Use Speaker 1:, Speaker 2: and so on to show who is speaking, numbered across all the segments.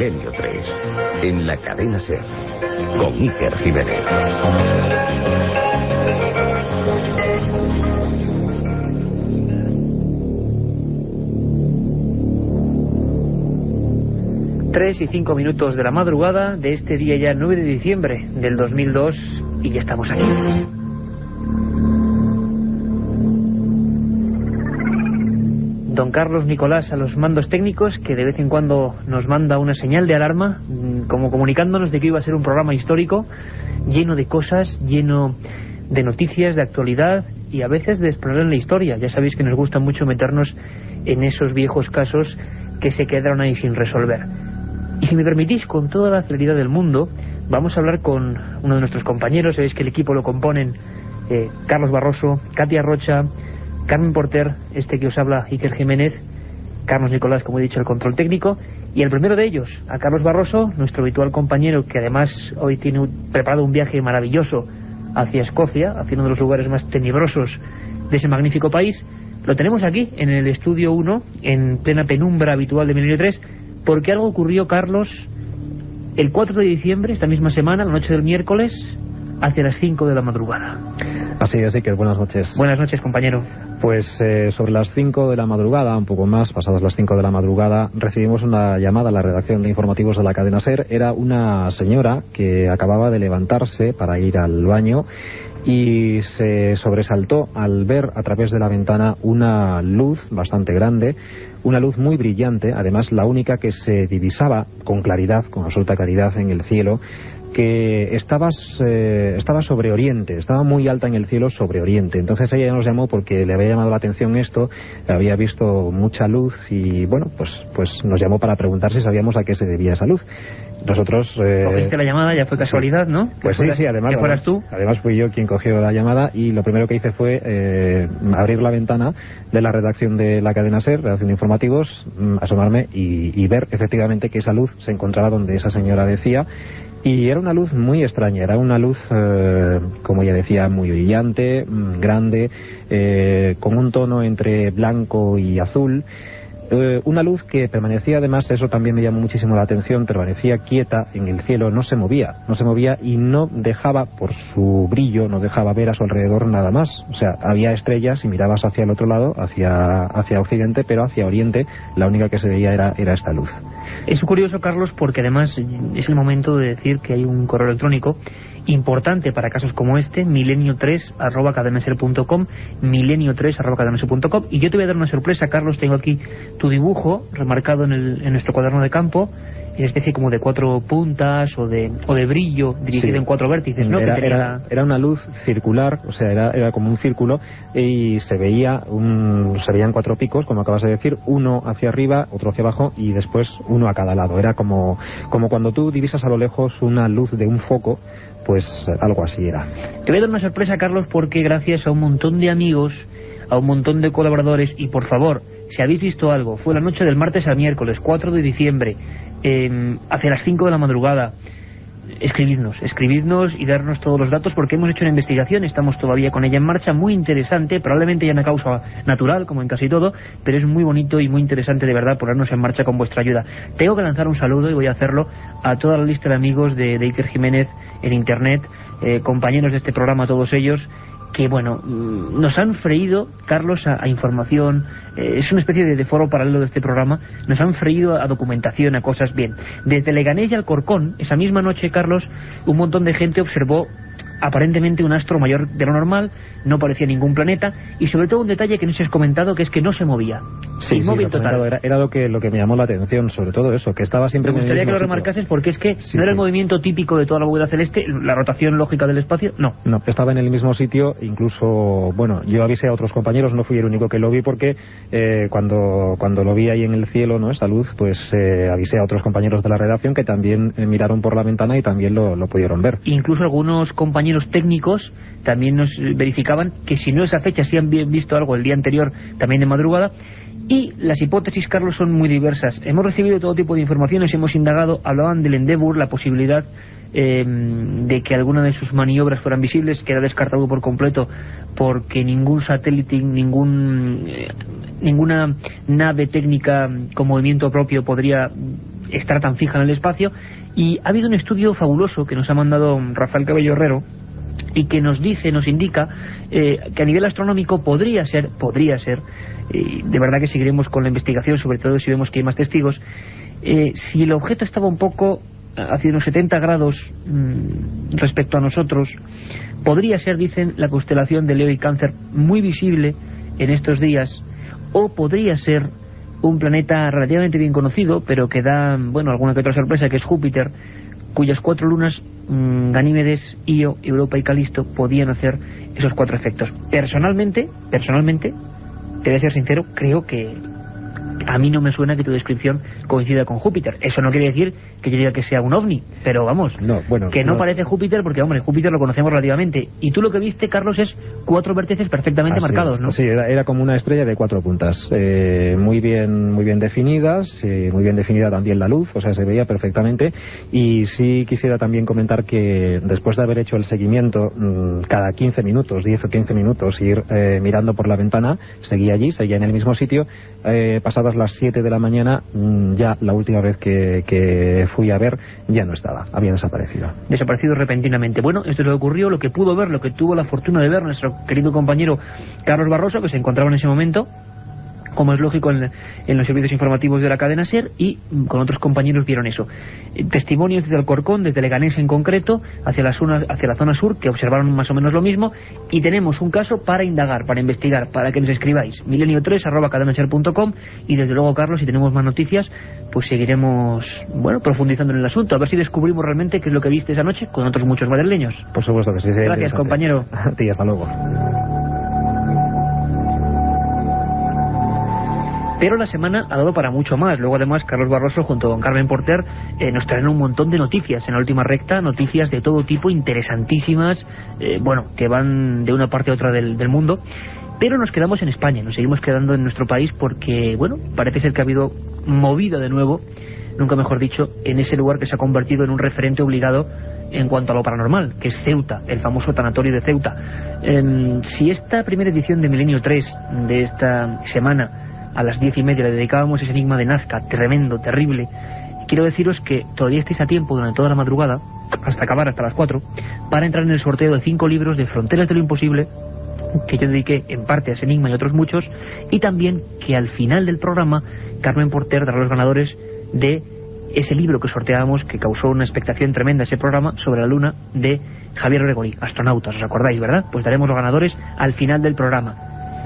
Speaker 1: Milenio 3, en la cadena SER, con Iker Jiménez.
Speaker 2: Tres y 5 minutos de la madrugada de este día ya 9 de diciembre del 2002 y ya estamos aquí. Don Carlos Nicolás a los mandos técnicos, que de vez en cuando nos manda una señal de alarma, como comunicándonos de que iba a ser un programa histórico, lleno de cosas, lleno de noticias, de actualidad y a veces de explorar en la historia. Ya sabéis que nos gusta mucho meternos en esos viejos casos que se quedaron ahí sin resolver. Y si me permitís, con toda la celeridad del mundo, vamos a hablar con uno de nuestros compañeros. Sabéis que el equipo lo componen Carlos Barroso, Katia Rocha, Carmen Porter, este que os habla, Iker Jiménez, Carlos Nicolás, como he dicho, el control técnico, y el primero de ellos, a Carlos Barroso, nuestro habitual compañero, que además hoy tiene preparado un viaje maravilloso hacia Escocia, hacia uno de los lugares más tenebrosos de ese magnífico país. Lo tenemos aquí, en el estudio 1, en plena penumbra habitual de Milenio 3, porque algo ocurrió, Carlos, el 4 de diciembre, esta misma semana, la noche del miércoles, hacia las 5 de la madrugada.
Speaker 3: Así es, que buenas noches.
Speaker 2: Buenas noches, compañero.
Speaker 3: Pues sobre las 5 de la madrugada, un poco más, pasadas las 5 de la madrugada, recibimos una llamada a la redacción de informativos de la cadena SER. Era una señora que acababa de levantarse para ir al baño y se sobresaltó al ver a través de la ventana una luz bastante grande, una luz muy brillante, además la única que se divisaba con claridad, con absoluta claridad en el cielo, que estaba sobre Oriente, estaba muy alta en el cielo sobre Oriente. Entonces ella nos llamó porque le había llamado la atención esto, había visto mucha luz y bueno, pues nos llamó para preguntar si sabíamos a qué se debía esa luz. Nosotros...
Speaker 2: Cogiste la llamada, ya fue casualidad, ¿no?
Speaker 3: Pues sí, además...
Speaker 2: ¿Que fueras tú?
Speaker 3: Además fui yo quien cogió la llamada y lo primero que hice fue abrir la ventana de la redacción de la cadena SER, redacción de informativos, asomarme y ver efectivamente que esa luz se encontraba donde esa señora decía. Y era una luz muy extraña, era una luz, como ella decía, muy brillante, grande, con un tono entre blanco y azul. Una luz que permanecía, además, eso también me llamó muchísimo la atención, permanecía quieta en el cielo, no se movía y no dejaba, por su brillo, no dejaba ver a su alrededor nada más. O sea, había estrellas y mirabas hacia el otro lado, hacia Occidente, pero hacia Oriente la única que se veía era esta luz.
Speaker 2: Es curioso, Carlos, porque además es el momento de decir que hay un correo electrónico importante para casos como este, milenio3@cadenaser.com, milenio3@cadenaser.com, y yo te voy a dar una sorpresa, Carlos. Tengo aquí tu dibujo remarcado en nuestro cuaderno de campo, una especie como de 4 puntas o de brillo dirigido en 4 vértices, ¿no?
Speaker 3: Era una luz circular, o sea, era como un círculo y se veían 4 picos, como acabas de decir, uno hacia arriba, otro hacia abajo y después uno a cada lado. Era como cuando tú divisas a lo lejos una luz de un foco, pues algo así era.
Speaker 2: Te voy a dar una sorpresa, Carlos, porque gracias a un montón de amigos, a un montón de colaboradores, y por favor, si habéis visto algo, fue la noche del martes al miércoles, 4 de diciembre, hacia las 5 de la madrugada, escribidnos y darnos todos los datos, porque hemos hecho una investigación, estamos todavía con ella en marcha, muy interesante, probablemente ya una causa natural, como en casi todo, pero es muy bonito y muy interesante de verdad ponernos en marcha con vuestra ayuda. Tengo que lanzar un saludo, y voy a hacerlo, a toda la lista de amigos de Iker Jiménez en internet, compañeros de este programa, todos ellos, que bueno, nos han freído, Carlos, a información. Es una especie de foro paralelo de este programa. Nos han freído a documentación, a cosas. Bien, desde Leganés y Alcorcón, esa misma noche, Carlos, un montón de gente observó aparentemente un astro mayor de lo normal, no parecía ningún planeta, y sobre todo un detalle que no se has comentado, que es que no se movía.
Speaker 3: Sí, inmóvil total. Era lo que me llamó la atención, sobre todo eso, que estaba siempre...
Speaker 2: Me gustaría que lo remarcases, porque es que no era el movimiento típico de toda la bóveda celeste, la rotación lógica del espacio, no,
Speaker 3: estaba en el mismo sitio. Incluso, bueno, yo avisé a otros compañeros, no fui el único que lo vi, porque cuando lo vi ahí en el cielo, ¿no?, esa luz, pues avisé a otros compañeros de la redacción que también miraron por la ventana y también lo pudieron ver.
Speaker 2: Incluso algunos compañeros técnicos también nos verificaban que si no esa fecha, sí han visto algo el día anterior, también de madrugada. Y las hipótesis, Carlos, son muy diversas. Hemos recibido todo tipo de informaciones, hemos indagado. Hablaban del Endeavour, la posibilidad de que alguna de sus maniobras fueran visibles, que era descartado por completo porque ningún satélite, ninguna nave técnica con movimiento propio podría estar tan fija en el espacio. Y ha habido un estudio fabuloso que nos ha mandado Rafael Cabello Herrero y que nos dice, nos indica que a nivel astronómico podría ser, de verdad que seguiremos con la investigación, sobre todo si vemos que hay más testigos, si el objeto estaba un poco hacia unos 70 grados respecto a nosotros, podría ser, dicen, la constelación de Leo y Cáncer, muy visible en estos días, o podría ser un planeta relativamente bien conocido, pero que da, bueno, alguna que otra sorpresa, que es Júpiter, cuyas 4 lunas, Ganímedes, Io, Europa y Calisto, podían hacer esos 4 efectos. Personalmente, te voy a ser sincero, creo que a mí no me suena que tu descripción coincida con Júpiter. Eso no quiere decir que yo diga que sea un ovni, pero vamos, no parece Júpiter, porque hombre, Júpiter lo conocemos relativamente. Y tú lo que viste, Carlos, es 4 vértices perfectamente marcados, ¿no?
Speaker 3: Sí, era como una estrella de 4 puntas, muy bien definidas, muy bien definida también la luz, o sea, se veía perfectamente. Y sí quisiera también comentar que después de haber hecho el seguimiento, cada 15 minutos, 10 o 15 minutos, ir mirando por la ventana, seguía en el mismo sitio, pasadas las 7 de la mañana, ya la última vez que fui a ver, ya no estaba, había desaparecido.
Speaker 2: Desaparecido repentinamente. Bueno, esto es lo que ocurrió, lo que pudo ver, lo que tuvo la fortuna de ver nuestro querido compañero Carlos Barroso, que se encontraba en ese momento, como es lógico, en los servicios informativos de la cadena SER, y con otros compañeros vieron eso. Testimonios desde Alcorcón, desde Leganés en concreto, hacia la zona sur, que observaron más o menos lo mismo, y tenemos un caso para indagar, para investigar, para que nos escribáis, milenio3@cadenaser.com, y desde luego, Carlos, si tenemos más noticias, pues seguiremos, bueno, profundizando en el asunto, a ver si descubrimos realmente qué es lo que viste esa noche con otros muchos madrileños.
Speaker 3: Por supuesto que sí.
Speaker 2: Gracias, compañero.
Speaker 3: A ti, hasta luego.
Speaker 2: Pero la semana ha dado para mucho más. Luego, además, Carlos Barroso junto a don Carmen Porter nos traen un montón de noticias en la última recta, noticias de todo tipo, interesantísimas, que van de una parte a otra del mundo. Pero nos quedamos en España, nos seguimos quedando en nuestro país porque, bueno, parece ser que ha habido movida de nuevo, nunca mejor dicho, en ese lugar que se ha convertido en un referente obligado en cuanto a lo paranormal, que es Ceuta, el famoso tanatorio de Ceuta. Si esta primera edición de Milenio 3 de esta semana a las 10:30 le dedicábamos ese enigma de Nazca, tremendo, terrible, quiero deciros que todavía estáis a tiempo durante toda la madrugada, hasta acabar, hasta las 4, para entrar en el sorteo de 5 libros de Fronteras de lo Imposible, que yo dediqué en parte a ese enigma y otros muchos, y también que al final del programa Carmen Porter dará los ganadores de ese libro que sorteábamos, que causó una expectación tremenda ese programa, sobre la luna, de Javier Gregory, Astronautas, ¿os acordáis, verdad? Pues daremos los ganadores al final del programa.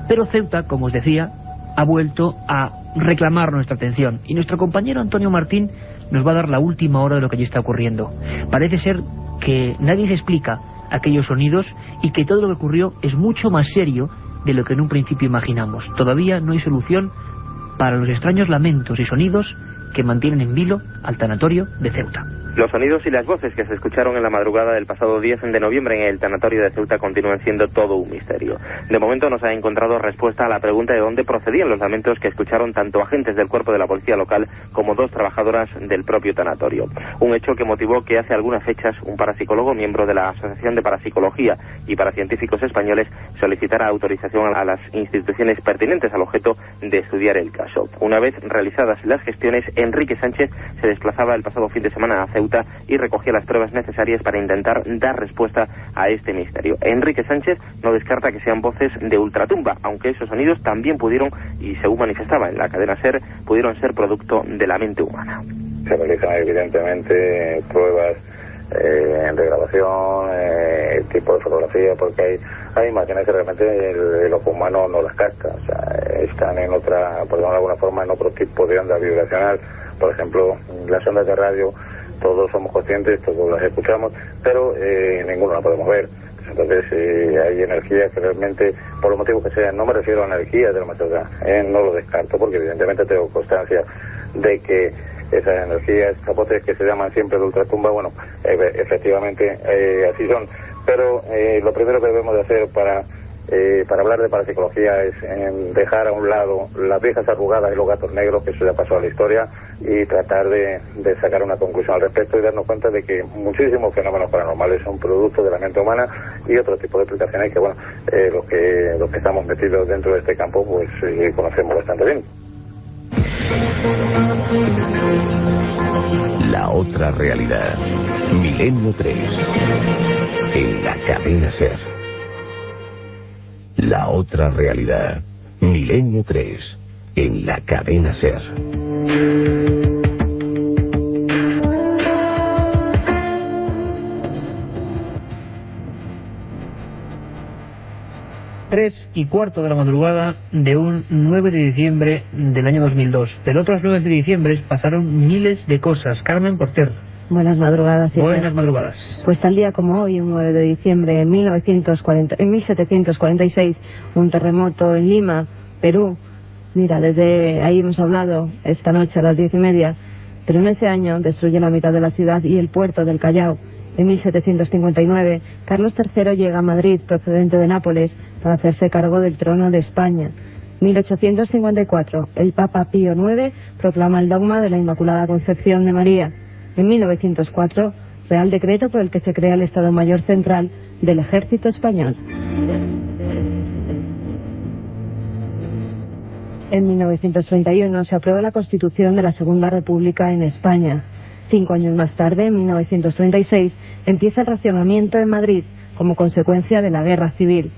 Speaker 2: Pero Ceuta, como os decía, ha vuelto a reclamar nuestra atención, y nuestro compañero Antonio Martín nos va a dar la última hora de lo que allí está ocurriendo. Parece ser que nadie se explica aquellos sonidos y que todo lo que ocurrió es mucho más serio de lo que en un principio imaginamos. Todavía no hay solución para los extraños lamentos y sonidos que mantienen en vilo al tanatorio de Ceuta.
Speaker 4: Los sonidos y las voces que se escucharon en la madrugada del pasado 10 de noviembre en el tanatorio de Ceuta continúan siendo todo un misterio. De momento no se ha encontrado respuesta a la pregunta de dónde procedían los lamentos que escucharon tanto agentes del cuerpo de la policía local como 2 trabajadoras del propio tanatorio. Un hecho que motivó que hace algunas fechas un parapsicólogo, miembro de la Asociación de Parapsicología y Paracientíficos Españoles, solicitara autorización a las instituciones pertinentes al objeto de estudiar el caso. Una vez realizadas las gestiones, Enrique Sánchez se desplazaba el pasado fin de semana a Ceuta y recogía las pruebas necesarias para intentar dar respuesta a este misterio. Enrique Sánchez no descarta que sean voces de ultratumba, aunque esos sonidos también pudieron, y según manifestaba en la cadena SER, pudieron ser producto de la mente humana.
Speaker 5: Se realizan evidentemente pruebas de grabación, tipo de fotografía, porque hay imágenes que realmente el ojo humano no las capta, o sea, están en otra, por decirlo de alguna forma, en otro tipo de onda vibracional. Por ejemplo, las ondas de radio, todos somos conscientes, todos las escuchamos, pero ninguno la podemos ver. Entonces hay energías que realmente, por los motivos que sean, no me refiero a energías de la más allá, no lo descarto, porque evidentemente tengo constancia de que esas energías, esas voces que se llaman siempre de ultratumba, bueno, efectivamente así son. Pero lo primero que debemos de hacer para hablar de parapsicología es dejar a un lado las viejas arrugadas y los gatos negros, que eso ya pasó a la historia, y tratar de sacar una conclusión al respecto y darnos cuenta de que muchísimos fenómenos paranormales son productos de la mente humana y otro tipo de explicaciones que, bueno, los que estamos metidos dentro de este campo, pues conocemos bastante bien.
Speaker 1: La otra realidad. Milenio 3. En la cadena SER. La otra realidad. Milenio 3. En la cadena SER.
Speaker 2: 3:15 de la madrugada de un 9 de diciembre del año 2002. Del otro 9 de diciembre pasaron miles de cosas. Carmen Porter.
Speaker 6: Buenas madrugadas.
Speaker 2: Buenas madrugadas.
Speaker 6: Pues tal día como hoy, un 9 de diciembre de 1746, un terremoto en Lima, Perú. Mira, desde ahí hemos hablado esta noche a las 10:30, pero en ese año destruye la mitad de la ciudad y el puerto del Callao. En 1759, Carlos III llega a Madrid, procedente de Nápoles, para hacerse cargo del trono de España. 1854, el Papa Pío IX proclama el dogma de la Inmaculada Concepción de María. En 1904, Real Decreto por el que se crea el Estado Mayor Central del Ejército Español. En 1931 se aprueba la Constitución de la Segunda República en España. 5 años más tarde, en 1936, empieza el racionamiento en Madrid como consecuencia de la Guerra Civil.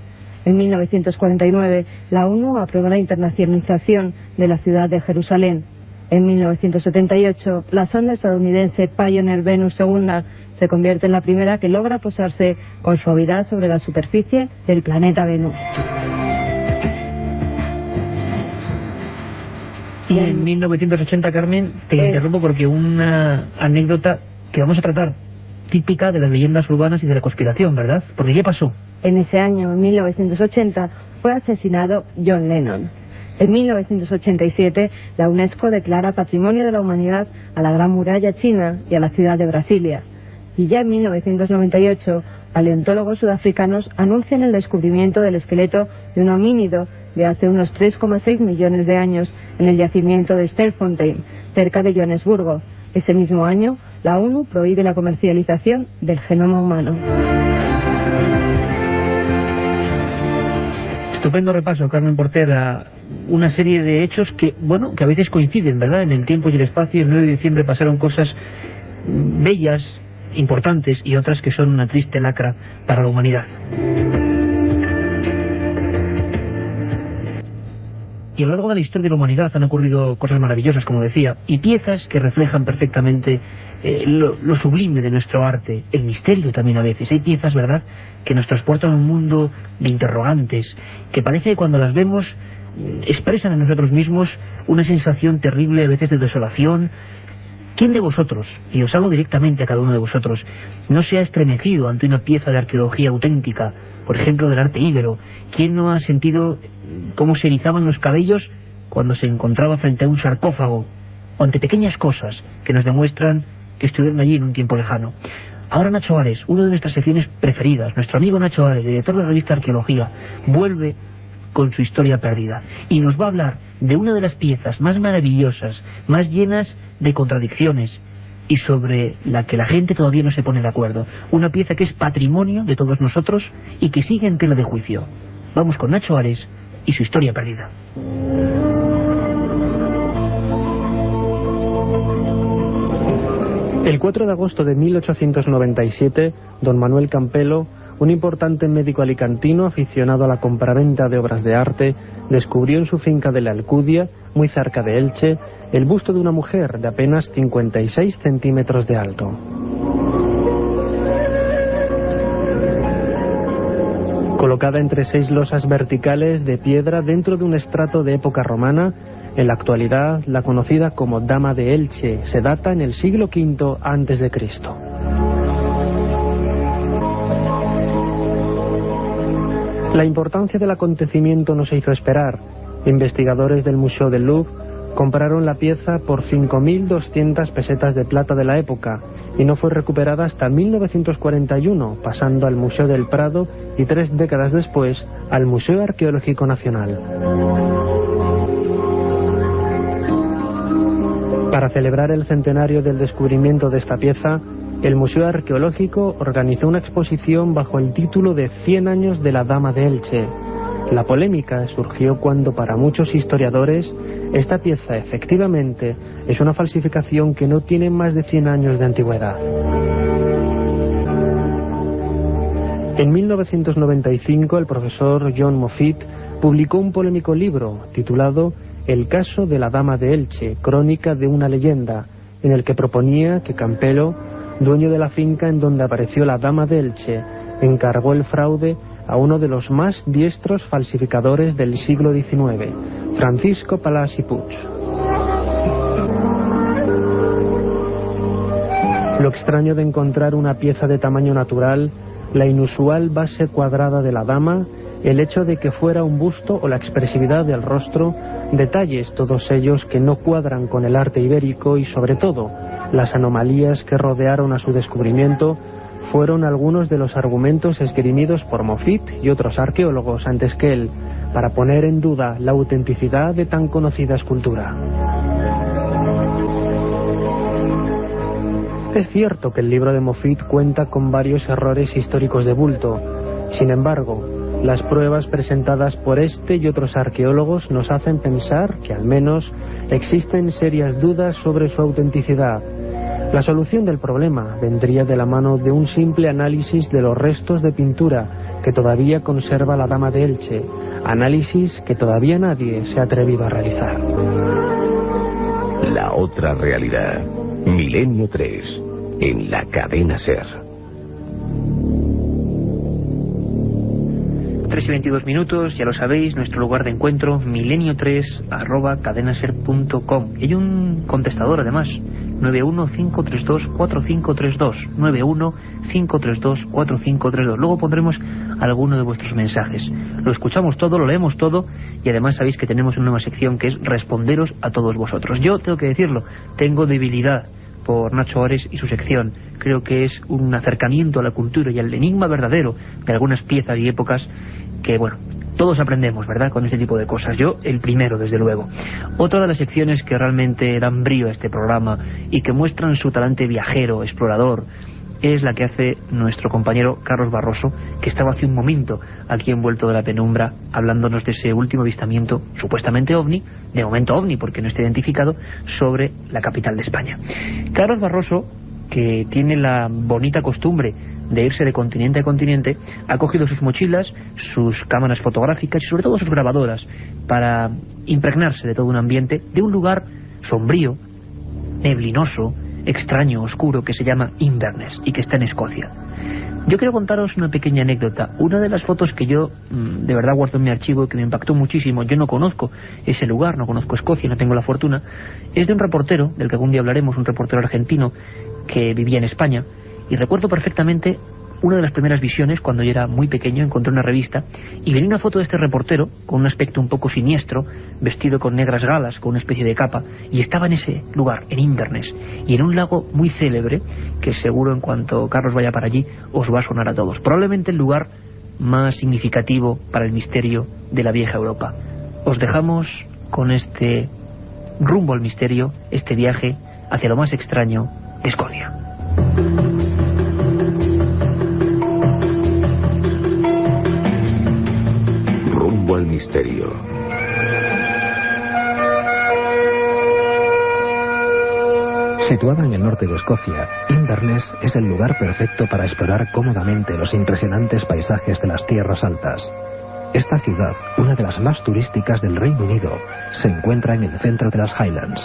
Speaker 6: En 1949, la ONU aprueba la internacionalización de la ciudad de Jerusalén. En 1978, la sonda estadounidense Pioneer Venus II se convierte en la primera que logra posarse con suavidad sobre la superficie del planeta Venus.
Speaker 2: Y en 1980, Carmen, te interrumpo porque una anécdota que vamos a tratar, típica de las leyendas urbanas y de la conspiración, ¿verdad? Porque ¿qué pasó?
Speaker 6: En ese año, en 1980, fue asesinado John Lennon. En 1987, la UNESCO declara Patrimonio de la Humanidad a la Gran Muralla China y a la ciudad de Brasilia. Y ya en 1998, paleontólogos sudafricanos anuncian el descubrimiento del esqueleto de un homínido de hace unos 3,6 millones de años en el yacimiento de Sterkfontein, cerca de Johannesburgo. Ese mismo año, la ONU prohíbe la comercialización del genoma humano.
Speaker 2: Estupendo repaso, Carmen Porter, a una serie de hechos que, bueno, que a veces coinciden, ¿verdad? En el tiempo y el espacio. El 9 de diciembre pasaron cosas bellas, importantes, y otras que son una triste lacra para la humanidad. Y a lo largo de la historia de la humanidad han ocurrido cosas maravillosas, como decía, y piezas que reflejan perfectamente lo sublime de nuestro arte, el misterio también a veces. Hay piezas, ¿verdad?, que nos transportan a un mundo de interrogantes, que parece que cuando las vemos expresan en nosotros mismos una sensación terrible, a veces de desolación. ¿Quién de vosotros, y os hablo directamente a cada uno de vosotros, no se ha estremecido ante una pieza de arqueología auténtica, por ejemplo del arte íbero? ¿Quién no ha sentido cómo se erizaban los cabellos cuando se encontraba frente a un sarcófago, o ante pequeñas cosas que nos demuestran que estuvieron allí en un tiempo lejano? Ahora Nacho Ares, una de nuestras secciones preferidas, nuestro amigo Nacho Ares, director de la revista Arqueología, vuelve con su historia perdida y nos va a hablar de una de las piezas más maravillosas, más llenas de contradicciones, y sobre la que la gente todavía no se pone de acuerdo. Una pieza que es patrimonio de todos nosotros y que sigue en tela de juicio. Vamos con Nacho Ares y su historia perdida.
Speaker 7: El 4 de agosto de 1897, don Manuel Campelo, un importante médico alicantino aficionado a la compraventa de obras de arte, descubrió en su finca de la Alcudia, muy cerca de Elche, el busto de una mujer de apenas 56 centímetros de alto. Colocada entre 6 losas verticales de piedra dentro de un estrato de época romana, en la actualidad la conocida como Dama de Elche se data en el siglo V a.C. La importancia del acontecimiento no se hizo esperar. Investigadores del Museo del Louvre compraron la pieza por 5.200 pesetas de plata de la época y no fue recuperada hasta 1941, pasando al Museo del Prado y 3 décadas después al Museo Arqueológico Nacional. Para celebrar el centenario del descubrimiento de esta pieza, el Museo Arqueológico organizó una exposición bajo el título de 100 años de la Dama de Elche. La polémica surgió cuando para muchos historiadores esta pieza efectivamente es una falsificación que no tiene más de 100 años de antigüedad. En 1995 el profesor John Moffitt publicó un polémico libro titulado El caso de la Dama de Elche, crónica de una leyenda, en el que proponía que Campelo, dueño de la finca en donde apareció la Dama de Elche, encargó el fraude a uno de los más diestros falsificadores del siglo XIX, Francisco Palàs i Puig. Lo extraño de encontrar una pieza de tamaño natural, la inusual base cuadrada de la dama, el hecho de que fuera un busto o la expresividad del rostro, detalles todos ellos que no cuadran con el arte ibérico y sobre todo las anomalías que rodearon a su descubrimiento, fueron algunos de los argumentos esgrimidos por Moffitt y otros arqueólogos antes que él para poner en duda la autenticidad de tan conocida escultura. Es cierto que el libro de Moffitt cuenta con varios errores históricos de bulto. Sin embargo, las pruebas presentadas por este y otros arqueólogos nos hacen pensar que al menos existen serias dudas sobre su autenticidad. La solución del problema vendría de la mano de un simple análisis de los restos de pintura que todavía conserva la Dama de Elche, análisis que todavía nadie se ha atrevido a realizar.
Speaker 1: La otra realidad. Milenio 3, en la cadena SER.
Speaker 2: 3:22, ya lo sabéis, nuestro lugar de encuentro, milenio3@cadenaser.com. Y hay un contestador además, 915324532, 915324532. Luego pondremos alguno de vuestros mensajes. Lo escuchamos todo, lo leemos todo y además sabéis que tenemos una nueva sección que es responderos a todos vosotros. Yo tengo que decirlo, tengo debilidad por Nacho Ares y su sección. Creo que es un acercamiento a la cultura y al enigma verdadero de algunas piezas y épocas que, bueno, todos aprendemos, ¿verdad?, con este tipo de cosas. Yo, el primero, desde luego. Otra de las secciones que realmente dan brío a este programa y que muestran su talante viajero, explorador, es la que hace nuestro compañero Carlos Barroso, que estaba hace un momento aquí envuelto de la penumbra, hablándonos de ese último avistamiento, supuestamente ovni, de momento ovni porque no está identificado, sobre la capital de España. Carlos Barroso, que tiene la bonita costumbre de irse de continente a continente, ha cogido sus mochilas, sus cámaras fotográficas y sobre todo sus grabadoras para impregnarse de todo un ambiente, de un lugar sombrío, neblinoso, extraño, oscuro, que se llama Inverness y que está en Escocia. Yo quiero contaros una pequeña anécdota. Una de las fotos que yo de verdad guardo en mi archivo y que me impactó muchísimo, yo no conozco ese lugar, no conozco Escocia, no tengo la fortuna, es de un reportero, del que algún día hablaremos, un reportero argentino que vivía en España, y recuerdo perfectamente una de las primeras visiones, cuando yo era muy pequeño, encontré una revista y venía una foto de este reportero con un aspecto un poco siniestro, vestido con negras galas, con una especie de capa, y estaba en ese lugar, en Inverness, y en un lago muy célebre, que seguro en cuanto Carlos vaya para allí os va a sonar a todos. Probablemente el lugar más significativo para el misterio de la vieja Europa. Os dejamos con este rumbo al misterio, este viaje hacia lo más extraño de Escocia.
Speaker 1: Rumbo al misterio.
Speaker 3: Situada en el norte de Escocia, Inverness es el lugar perfecto para explorar cómodamente los impresionantes paisajes de las tierras altas. Esta ciudad, una de las más turísticas del Reino Unido, se encuentra en el centro de las Highlands,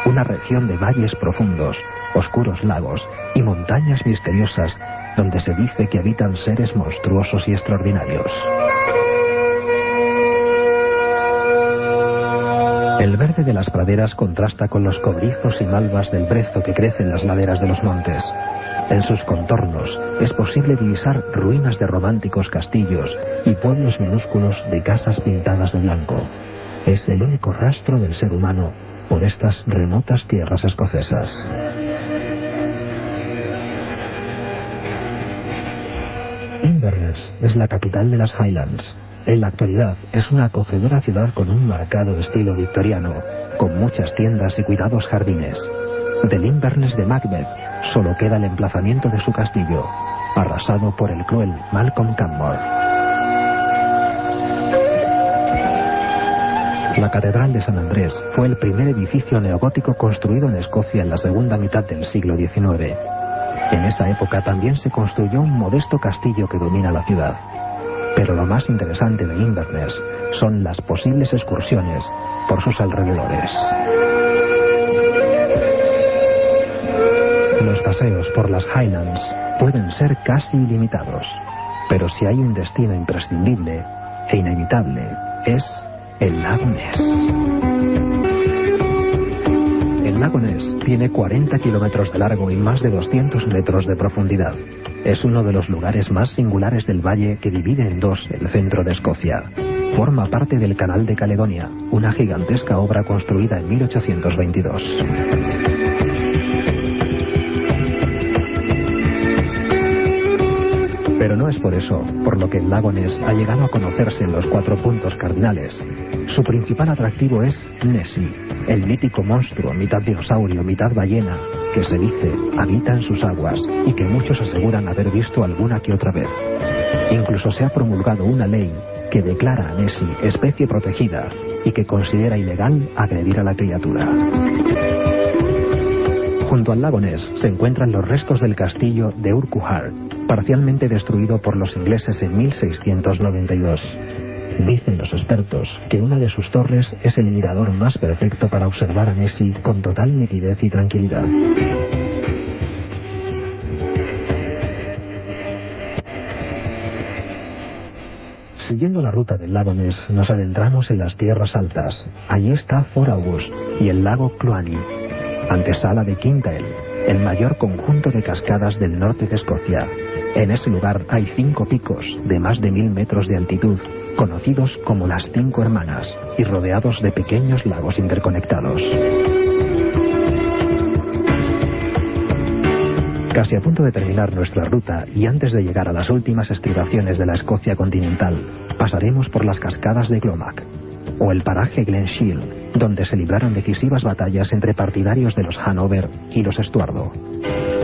Speaker 3: una región de valles profundos, oscuros lagos y montañas misteriosas donde se dice que habitan seres monstruosos y extraordinarios. El verde de las praderas contrasta con los cobrizos y malvas del brezo que crece en las laderas de los montes. En sus contornos es posible divisar ruinas de románticos castillos y pueblos minúsculos de casas pintadas de blanco. Es el único rastro del ser humano por estas remotas tierras escocesas. Inverness es la capital de las Highlands. En la actualidad es una acogedora ciudad con un marcado estilo victoriano, con muchas tiendas y cuidados jardines. Del Inverness de Macbeth solo queda el emplazamiento de su castillo, arrasado por el cruel Malcolm Canmore. La Catedral de San Andrés fue el primer edificio neogótico construido en Escocia en la segunda mitad del siglo XIX. En esa época también se construyó un modesto castillo que domina la ciudad. Pero lo más interesante de Inverness son las posibles excursiones por sus alrededores. Los paseos por las Highlands pueden ser casi ilimitados, pero si hay un destino imprescindible e inevitable es el lago Ness. El lago Ness tiene 40 kilómetros de largo y más de 200 metros de profundidad. Es uno de los lugares más singulares del valle que divide en dos el centro de Escocia. Forma parte del Canal de Caledonia, una gigantesca obra construida en 1822. Pero no es por eso por lo que el lago Ness ha llegado a conocerse en los 4 puntos cardinales. Su principal atractivo es Nessie, el mítico monstruo, mitad dinosaurio, mitad ballena, que se dice habita en sus aguas y que muchos aseguran haber visto alguna que otra vez. Incluso se ha promulgado una ley que declara a Nessie especie protegida y que considera ilegal agredir a la criatura. Junto al lago Ness se encuentran los restos del castillo de Urquhart, parcialmente destruido por los ingleses en 1692. Dicen los expertos que una de sus torres es el mirador más perfecto para observar a Nessie con total nitidez y tranquilidad. Siguiendo la ruta del lago Ness, nos adentramos en las tierras altas. Allí está Fort August y el lago Cluanie, antesala de Kintail, el mayor conjunto de cascadas del norte de Escocia. En ese lugar hay 5 picos de más de 1000 metros de altitud, conocidos como las 5 Hermanas, y rodeados de pequeños lagos interconectados. Casi a punto de terminar nuestra ruta y antes de llegar a las últimas estribaciones de la Escocia continental, pasaremos por las cascadas de Glomac, o el paraje Glen Shiel, donde se libraron decisivas batallas entre partidarios de los Hanover y los Estuardo.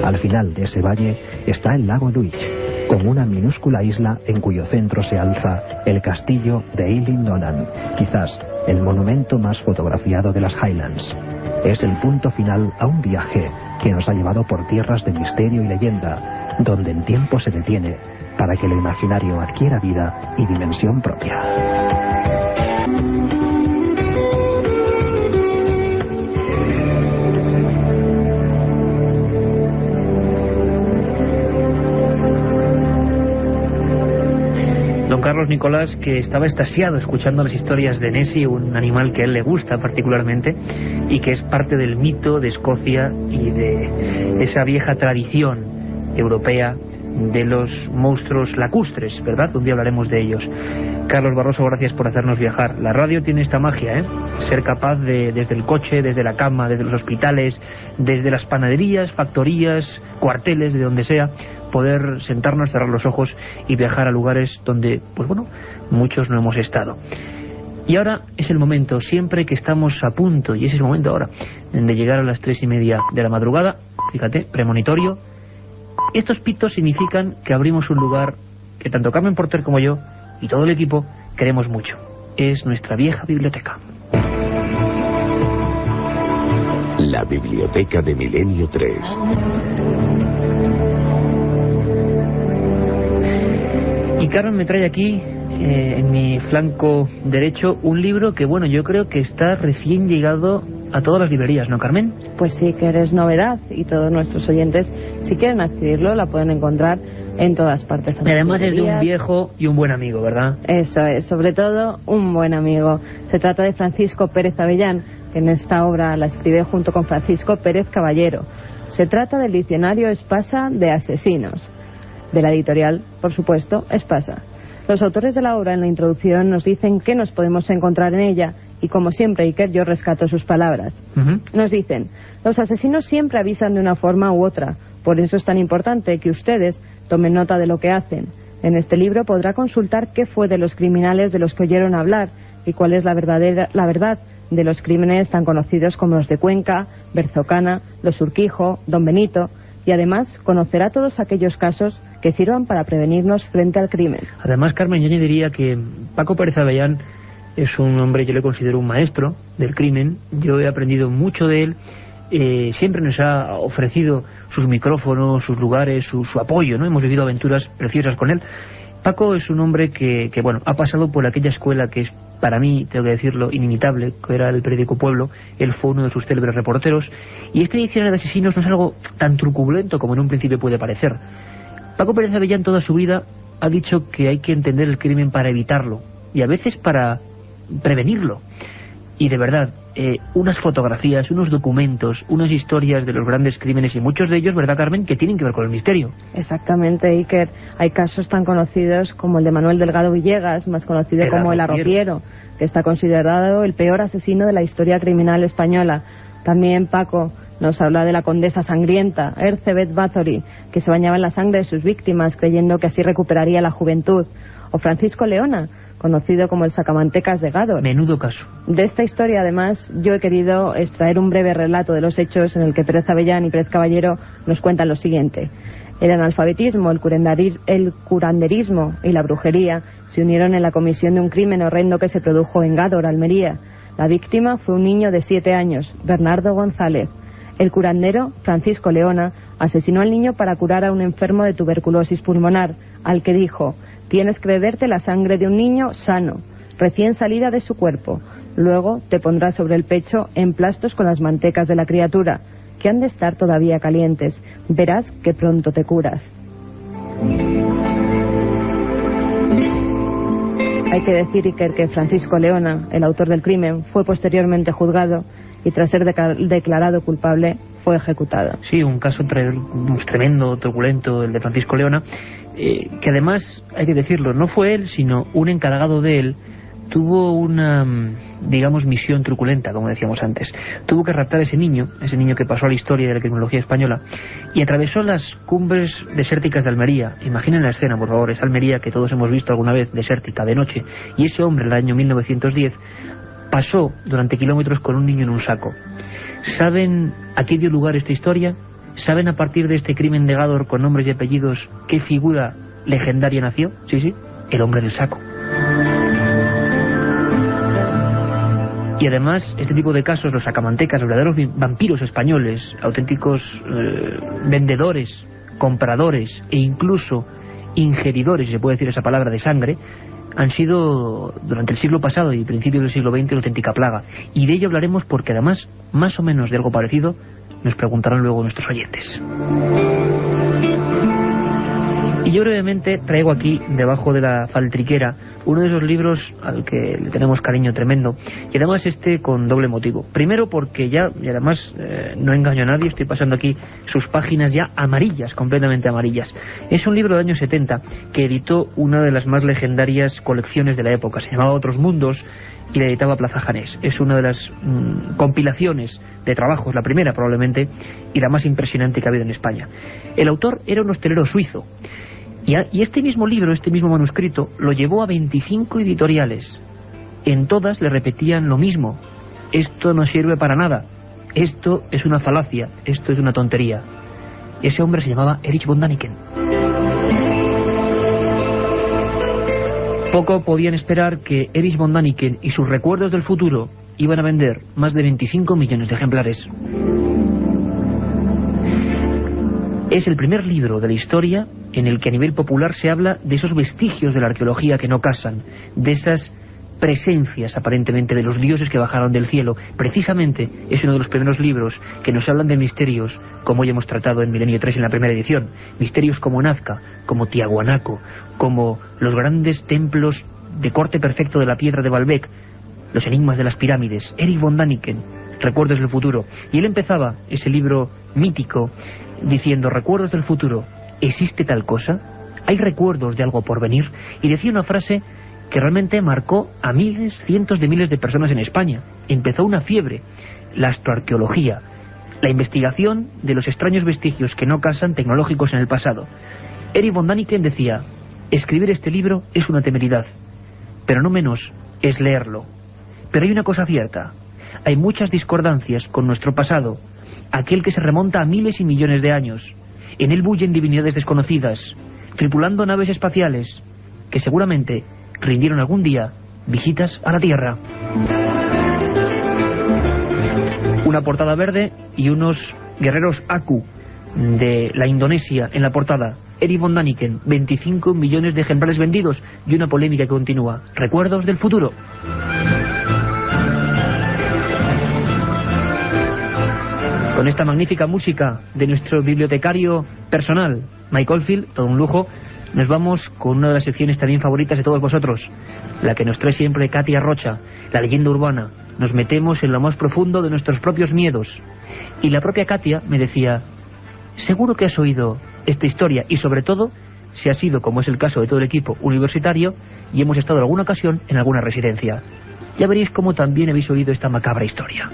Speaker 3: Al final de ese valle está el lago Duich, con una minúscula isla en cuyo centro se alza el castillo de Eilean Donan, quizás el monumento más fotografiado de las Highlands. Es el punto final a un viaje que nos ha llevado por tierras de misterio y leyenda, donde el tiempo se detiene para que lo imaginario adquiera vida y dimensión propia.
Speaker 2: Don Carlos Nicolás, que estaba extasiado escuchando las historias de Nessie, un animal que a él le gusta particularmente y que es parte del mito de Escocia y de esa vieja tradición europea de los monstruos lacustres, ¿verdad? Un día hablaremos de ellos. Carlos Barroso, gracias por hacernos viajar. La radio tiene esta magia, ¿eh? Ser capaz de, desde el coche, desde la cama, desde los hospitales, desde las panaderías, factorías, cuarteles, de donde sea, poder sentarnos, cerrar los ojos y viajar a lugares donde, pues bueno, muchos no hemos estado. Y ahora es el momento, siempre que estamos a punto, y ese es el momento ahora, de llegar a las 3:30 de la madrugada, fíjate, premonitorio. Estos pitos significan que abrimos un lugar que tanto Carmen Porter como yo y todo el equipo queremos mucho. Es nuestra vieja biblioteca.
Speaker 1: La biblioteca de Milenio 3.
Speaker 2: Y Carmen me trae aquí, en mi flanco derecho, un libro que, bueno, yo creo que está recién llegado a todas las librerías, ¿no, Carmen?
Speaker 6: Pues sí, que eres novedad, y todos nuestros oyentes, si quieren adquirirlo, la pueden encontrar en todas partes.
Speaker 2: Y además es de un viejo y un buen amigo, ¿verdad?
Speaker 6: Eso es, sobre todo un buen amigo. Se trata de Francisco Pérez Avellán, que en esta obra la escribe junto con Francisco Pérez Caballero. Se trata del diccionario Espasa de asesinos, de la editorial, por supuesto, Espasa. Los autores de la obra en la introducción nos dicen qué nos podemos encontrar en ella y, como siempre, Iker, yo rescato sus palabras. Nos dicen: los asesinos siempre avisan de una forma u otra, por eso es tan importante que ustedes tomen nota de lo que hacen. En este libro podrá consultar qué fue de los criminales de los que oyeron hablar y cuál es la verdad de los crímenes tan conocidos como los de Cuenca, Berzocana, los Urquijo, Don Benito, y además conocerá todos aquellos casos que sirvan para prevenirnos frente al crimen.
Speaker 2: Además, Carmen, yo añadiría que Paco Pérez Avellán es un hombre, yo le considero un maestro del crimen. Yo he aprendido mucho de él. Siempre nos ha ofrecido sus micrófonos, sus lugares, su apoyo, ¿no? Hemos vivido aventuras preciosas con él. Paco es un hombre que bueno, ha pasado por aquella escuela que es, para mí, tengo que decirlo, inimitable, que era el periódico Pueblo. Él fue uno de sus célebres reporteros, y este diccionario de asesinos no es algo tan truculento como en un principio puede parecer. Paco Pérez Avellán toda su vida ha dicho que hay que entender el crimen para evitarlo, y a veces para prevenirlo. Y de verdad, unas fotografías, unos documentos, unas historias de los grandes crímenes, y muchos de ellos, ¿verdad, Carmen?, que tienen que ver con el misterio.
Speaker 6: Exactamente, Iker. Hay casos tan conocidos como el de Manuel Delgado Villegas, más conocido como el Arropiero, que está considerado el peor asesino de la historia criminal española. También Paco nos habla de la condesa sangrienta, Elizabeth Bathory, que se bañaba en la sangre de sus víctimas creyendo que así recuperaría la juventud. O Francisco Leona, conocido como el sacamantecas de Gádor.
Speaker 2: Menudo caso.
Speaker 6: De esta historia, además, yo he querido extraer un breve relato de los hechos en el que Pérez Avellán y Pérez Caballero nos cuentan lo siguiente. El analfabetismo, el curanderismo y la brujería se unieron en la comisión de un crimen horrendo que se produjo en Gádor, Almería. La víctima fue un niño de 7 años, Bernardo González. El curandero, Francisco Leona, asesinó al niño para curar a un enfermo de tuberculosis pulmonar, al que dijo: tienes que beberte la sangre de un niño sano, recién salida de su cuerpo. Luego te pondrás sobre el pecho emplastos con las mantecas de la criatura, que han de estar todavía calientes. Verás que pronto te curas. Hay que decir, Iker, que Francisco Leona, el autor del crimen, fue posteriormente juzgado y tras ser declarado culpable fue ejecutado.
Speaker 2: Sí, un caso tremendo, truculento, el de Francisco Leona, que además, hay que decirlo, no fue él, sino un encargado de él. Tuvo una, digamos, misión truculenta, como decíamos antes. Tuvo que raptar a ese niño que pasó a la historia de la criminología española, y atravesó las cumbres desérticas de Almería. Imaginen la escena, por favor, esa Almería que todos hemos visto alguna vez, desértica, de noche. Y ese hombre, en el año 1910, pasó durante kilómetros con un niño en un saco. ¿Saben a qué dio lugar esta historia? ¿Saben a partir de este crimen de Gádor con nombres y apellidos qué figura legendaria nació? Sí, el hombre del saco. Y además, este tipo de casos, los sacamantecas, los verdaderos vampiros españoles, auténticos vendedores, compradores e incluso ingeridores, si se puede decir esa palabra, de sangre, han sido durante el siglo pasado y principios del siglo XX una auténtica plaga. Y de ello hablaremos porque además, más o menos de algo parecido, nos preguntarán luego nuestros oyentes. Y yo brevemente traigo aquí, debajo de la faltriquera, uno de esos libros al que le tenemos cariño tremendo, y además con doble motivo. Primero porque y además no engaño a nadie, estoy pasando aquí sus páginas ya amarillas, completamente amarillas. Es un libro de años 70 que editó una de las más legendarias colecciones de la época, se llamaba Otros Mundos, y la editaba Plaza Janés. Es una de las compilaciones de trabajos, la primera probablemente, y la más impresionante que ha habido en España. El autor era un hostelero suizo, y este mismo libro, este mismo manuscrito, lo llevó a 25 editoriales. En todas le repetían lo mismo: esto no sirve para nada, esto es una falacia, esto es una tontería. Ese hombre se llamaba Erich von Däniken. Poco podían esperar que Erich von Däniken y sus recuerdos del futuro iban a vender más de 25 millones de ejemplares. Es el primer libro de la historia en el que a nivel popular se habla de esos vestigios de la arqueología que no casan, de esas presencias aparentemente de los dioses que bajaron del cielo. Precisamente es uno de los primeros libros que nos hablan de misterios, como hoy hemos tratado en Milenio 3 en la primera edición. Misterios como Nazca, como Tiahuanaco, como los grandes templos de corte perfecto de la piedra de Baalbek, los enigmas de las pirámides. Erich von Däniken, Recuerdos del futuro. Y él empezaba ese libro mítico diciendo: recuerdos del futuro, ¿existe tal cosa? ¿Hay recuerdos de algo por venir? Y decía una frase que realmente marcó a miles, cientos de miles de personas en España. Empezó una fiebre: la astroarqueología, la investigación de los extraños vestigios que no casan tecnológicos en el pasado. Erich von Däniken decía: escribir este libro es una temeridad, pero no menos es leerlo. Pero hay una cosa cierta: hay muchas discordancias con nuestro pasado, aquel que se remonta a miles y millones de años. En él bullen divinidades desconocidas, tripulando naves espaciales que seguramente rindieron algún día visitas a la Tierra. Una portada verde y unos guerreros Aku de la Indonesia en la portada. Eri von Daniken, 25 millones de ejemplares vendidos y una polémica que continúa. Recuerdos del futuro. Con esta magnífica música de nuestro bibliotecario personal, Mike Oldfield, todo un lujo, nos vamos con una de las secciones también favoritas de todos vosotros, la que nos trae siempre Katia Rocha, la leyenda urbana. Nos metemos en lo más profundo de nuestros propios miedos. Y la propia Katia me decía, seguro que has oído esta historia y sobre todo si has sido, como es el caso de todo el equipo universitario, y hemos estado en alguna ocasión en alguna residencia. Ya veréis cómo también habéis oído esta macabra historia.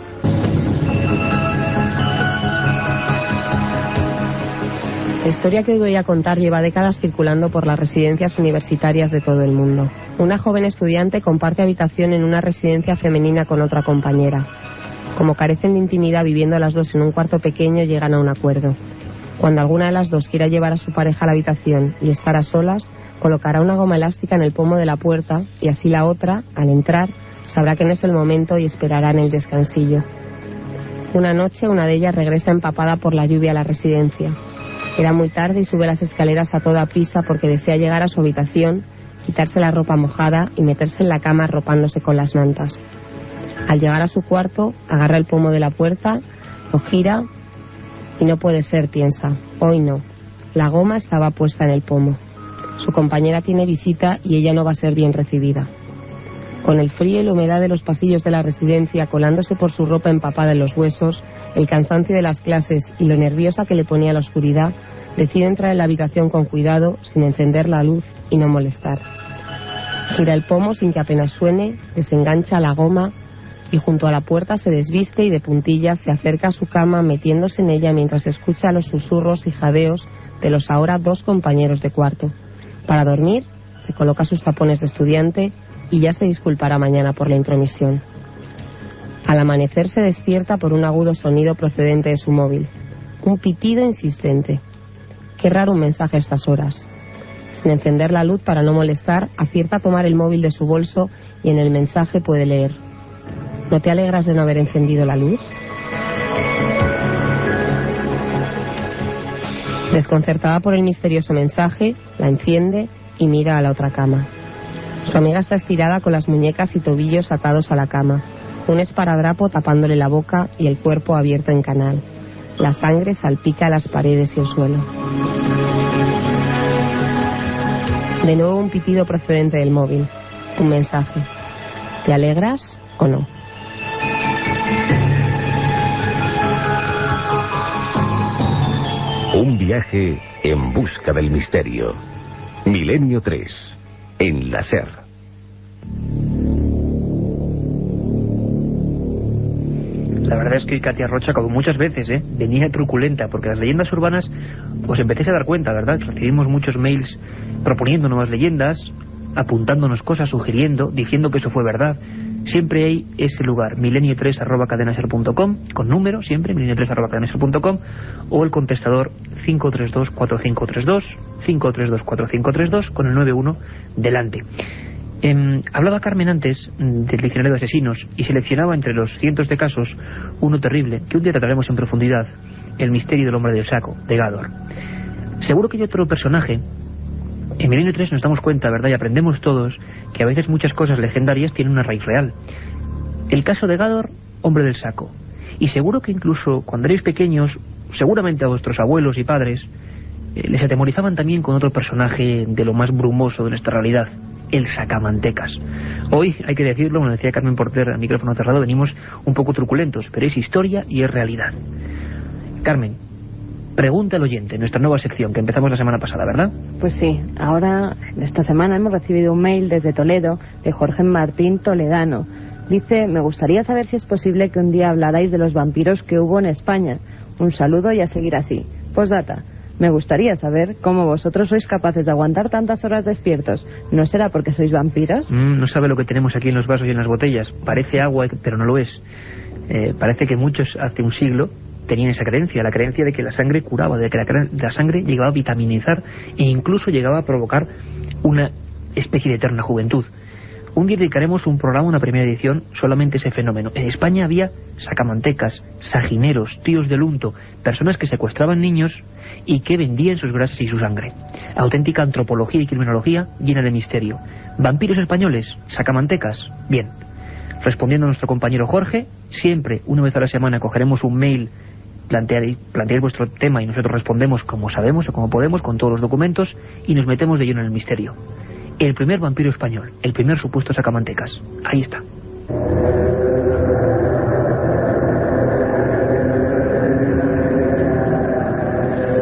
Speaker 8: La historia que hoy voy a contar lleva décadas circulando por las residencias universitarias de todo el mundo. Una joven estudiante comparte habitación en una residencia femenina con otra compañera. Como carecen de intimidad viviendo las dos en un cuarto pequeño, llegan a un acuerdo. Cuando alguna de las dos quiera llevar a su pareja a la habitación y estar a solas, colocará una goma elástica en el pomo de la puerta y así la otra, al entrar, sabrá que no es el momento y esperará en el descansillo. Una noche, una de ellas regresa empapada por la lluvia a la residencia. Era muy tarde y sube las escaleras a toda prisa porque desea llegar a su habitación, quitarse la ropa mojada y meterse en la cama arropándose con las mantas. Al llegar a su cuarto, agarra el pomo de la puerta, lo gira y no puede ser, piensa. Hoy no. La goma estaba puesta en el pomo. Su compañera tiene visita y ella no va a ser bien recibida. Con el frío y la humedad de los pasillos de la residencia colándose por su ropa empapada en los huesos, el cansancio de las clases y lo nerviosa que le ponía la oscuridad, decide entrar en la habitación con cuidado, sin encender la luz y no molestar. Gira el pomo sin que apenas suene, desengancha la goma y junto a la puerta se desviste y de puntillas se acerca a su cama metiéndose en ella mientras escucha los susurros y jadeos de los ahora dos compañeros de cuarto. Para dormir, se coloca sus tapones de estudiante y ya se disculpará mañana por la intromisión. Al amanecer se despierta por un agudo sonido procedente de su móvil. Un pitido insistente. Qué raro un mensaje a estas horas. Sin encender la luz para no molestar, acierta a tomar el móvil de su bolso y en el mensaje puede leer: ¿no te alegras de no haber encendido la luz? Desconcertada por el misterioso mensaje, la enciende y mira a la otra cama. Su amiga está estirada con las muñecas y tobillos atados a la cama, un esparadrapo tapándole la boca y el cuerpo abierto en canal. La sangre salpica las paredes y el suelo. De nuevo un pitido procedente del móvil. Un mensaje. ¿Te alegras o no?
Speaker 1: Un viaje en busca del misterio. Milenio 3. En la SER.
Speaker 2: La verdad es que Katia Rocha, como muchas veces, venía truculenta, porque las leyendas urbanas, os empecéis a dar cuenta, ¿verdad? Recibimos muchos mails proponiendo nuevas leyendas, apuntándonos cosas, sugiriendo, diciendo que eso fue verdad. Siempre hay ese lugar, milenio3@cadenaser.com, con número, siempre, milenio3@cadenaser.com, o el contestador 532-4532, 532-4532, con el 91 delante. Hablaba Carmen antes del diccionario de asesinos y seleccionaba entre los cientos de casos uno terrible, que un día trataremos en profundidad: el misterio del hombre del saco, de Gador. Seguro que hay otro personaje. En Milenio 3 nos damos cuenta, ¿verdad? Y aprendemos todos que a veces muchas cosas legendarias tienen una raíz real. El caso de Gador, hombre del saco. Y seguro que incluso cuando erais pequeños, seguramente a vuestros abuelos y padres les atemorizaban también con otro personaje de lo más brumoso de nuestra realidad: el sacamantecas. Hoy, hay que decirlo, como decía Carmen Porter al micrófono cerrado, venimos un poco truculentos, pero es historia y es realidad. Carmen, pregunta al oyente, nuestra nueva sección que empezamos la semana pasada, ¿verdad?
Speaker 6: Pues sí, ahora, esta semana hemos recibido un mail desde Toledo de Jorge Martín Toledano. Dice: me gustaría saber si es posible que un día hablarais de los vampiros que hubo en España. Un saludo y a seguir así. Postdata: me gustaría saber cómo vosotros sois capaces de aguantar tantas horas despiertos. ¿No será porque sois vampiros?
Speaker 2: No sabe lo que tenemos aquí en los vasos y en las botellas. Parece agua, pero no lo es. Parece que muchos hace un siglo tenían esa creencia, la creencia de que la sangre curaba, de que la sangre llegaba a vitaminizar e incluso llegaba a provocar una especie de eterna juventud. Un día dedicaremos un programa, una primera edición, solamente ese fenómeno. En España había sacamantecas, sajineros, tíos del unto, personas que secuestraban niños y que vendían sus grasas y su sangre. Auténtica antropología y criminología llena de misterio. ¿Vampiros españoles? ¿Sacamantecas? Bien. Respondiendo a nuestro compañero Jorge, siempre, una vez a la semana, cogeremos un mail, plantearéis vuestro tema y nosotros respondemos como sabemos o como podemos, con todos los documentos, y nos metemos de lleno en el misterio. El primer vampiro español, el primer supuesto sacamantecas. Ahí está.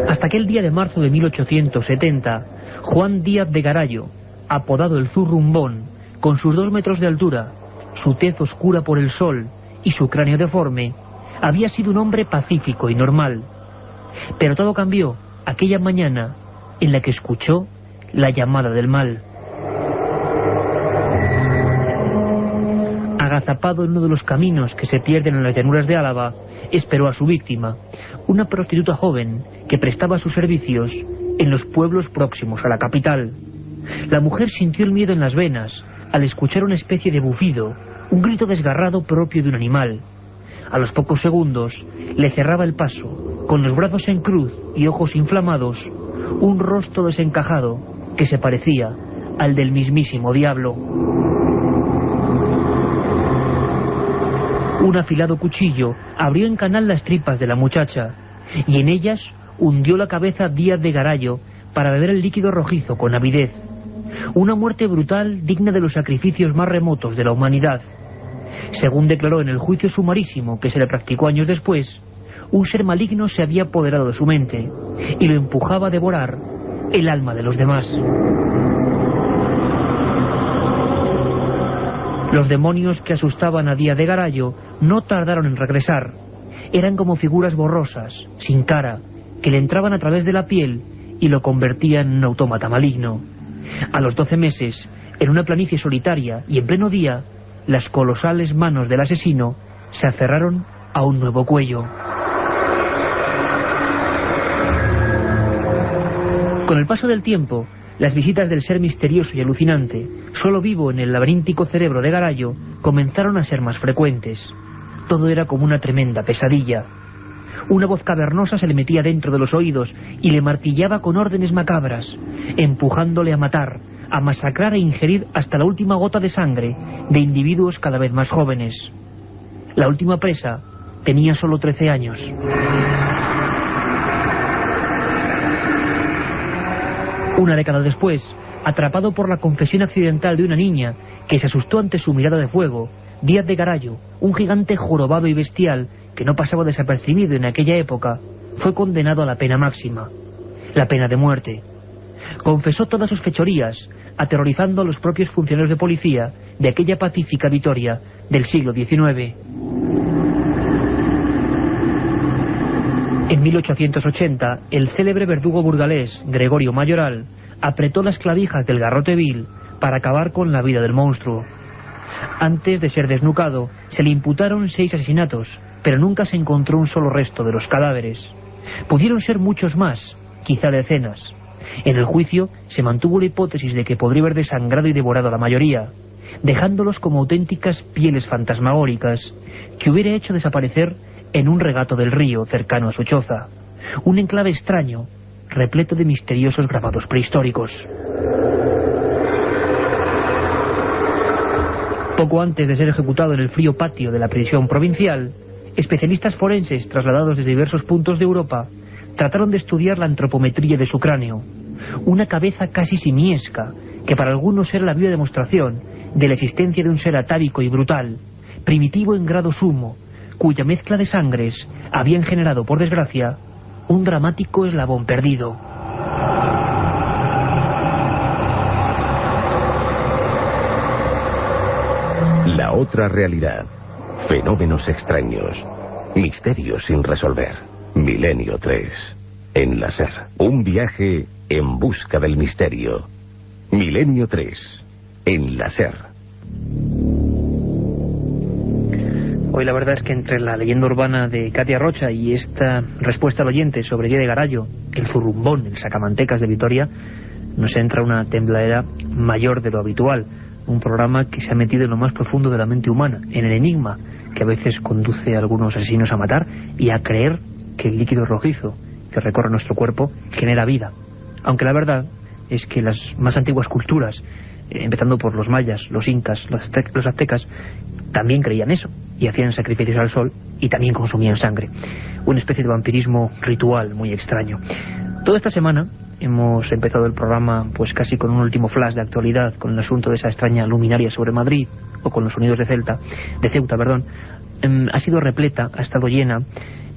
Speaker 2: Hasta aquel día de marzo de 1870, Juan Díaz de Garayo, apodado el Zurrumbón, con sus 2 metros de altura, su tez oscura por el sol y su cráneo deforme, había sido un hombre pacífico y normal. Pero todo cambió aquella mañana en la que escuchó la llamada del mal. Agazapado en uno de los caminos que se pierden en las llanuras de Álava, esperó a su víctima, una prostituta joven que prestaba sus servicios en los pueblos próximos a la capital. La mujer sintió el miedo en las venas al escuchar una especie de bufido, un grito desgarrado propio de un animal. A los pocos segundos le cerraba el paso, con los brazos en cruz y ojos inflamados, un rostro desencajado que se parecía al del mismísimo diablo. Un afilado cuchillo abrió en canal las tripas de la muchacha, y en ellas hundió la cabeza Díaz de Garayo para beber el líquido rojizo con avidez. Una muerte brutal digna de los sacrificios más remotos de la humanidad. Según declaró en el juicio sumarísimo que se le practicó años después, un ser maligno se había apoderado de su mente y lo empujaba a devorar el alma de los demás. Los demonios que asustaban a Díaz de Garayo no tardaron en regresar. Eran como figuras borrosas, sin cara, que le entraban a través de la piel y lo convertían en un autómata maligno. A los 12 meses, en una planicie solitaria y en pleno día, las colosales manos del asesino se aferraron a un nuevo cuello. Con el paso del tiempo, las visitas del ser misterioso y alucinante, solo vivo en el laberíntico cerebro de Garayo, comenzaron a ser más frecuentes. Todo era como una tremenda pesadilla. Una voz cavernosa se le metía dentro de los oídos y le martillaba con órdenes macabras, empujándole a matar, a masacrar e ingerir hasta la última gota de sangre de individuos cada vez más jóvenes. La última presa tenía solo 13 años. Una década después, atrapado por la confesión accidental de una niña que se asustó ante su mirada de fuego, Díaz de Garayo, un gigante jorobado y bestial que no pasaba desapercibido en aquella época, fue condenado a la pena máxima, la pena de muerte. Confesó todas sus fechorías, aterrorizando a los propios funcionarios de policía de aquella pacífica Vitoria del siglo XIX. En 1880, el célebre verdugo burgalés Gregorio Mayoral apretó las clavijas del garrote vil para acabar con la vida del monstruo. Antes de ser desnucado, se le imputaron 6 asesinatos, pero nunca se encontró un solo resto de los cadáveres. Pudieron ser muchos más, quizá decenas. En el juicio se mantuvo la hipótesis de que podría haber desangrado y devorado a la mayoría, dejándolos como auténticas pieles fantasmagóricas que hubiera hecho desaparecer en un regato del río cercano a su choza, un enclave extraño, repleto de misteriosos grabados prehistóricos. Poco antes de ser ejecutado en el frío patio de la prisión provincial, especialistas forenses trasladados desde diversos puntos de Europa trataron de estudiar la antropometría de su cráneo, una cabeza casi simiesca que para algunos era la viva demostración de la existencia de un ser atávico y brutal, primitivo en grado sumo, cuya mezcla de sangres habían generado, por desgracia, un dramático eslabón perdido.
Speaker 1: La otra realidad. Fenómenos extraños. Misterios sin resolver. Milenio 3. En la SER. Un viaje en busca del misterio. Milenio 3. En la SER.
Speaker 2: Hoy la verdad es que entre la leyenda urbana de Katia Rocha y esta respuesta al oyente sobre Díaz de Garayo, el Zurrumbón, el sacamantecas de Vitoria, nos entra una tembladera mayor de lo habitual. un programa que se ha metido en lo más profundo de la mente humana, en el enigma que a veces conduce a algunos asesinos a matar y a creer que el líquido rojizo que recorre nuestro cuerpo genera vida. Aunque la verdad es que las más antiguas culturas, empezando por los mayas, los incas, los aztecas, también creían eso y hacían sacrificios al sol y también consumían sangre. Una especie de vampirismo ritual muy extraño. Toda esta semana hemos empezado el programa pues casi con un último flash de actualidad con el asunto de esa extraña luminaria sobre Madrid, o con los sonidos de Ceuta. Ha sido repleta, ha estado llena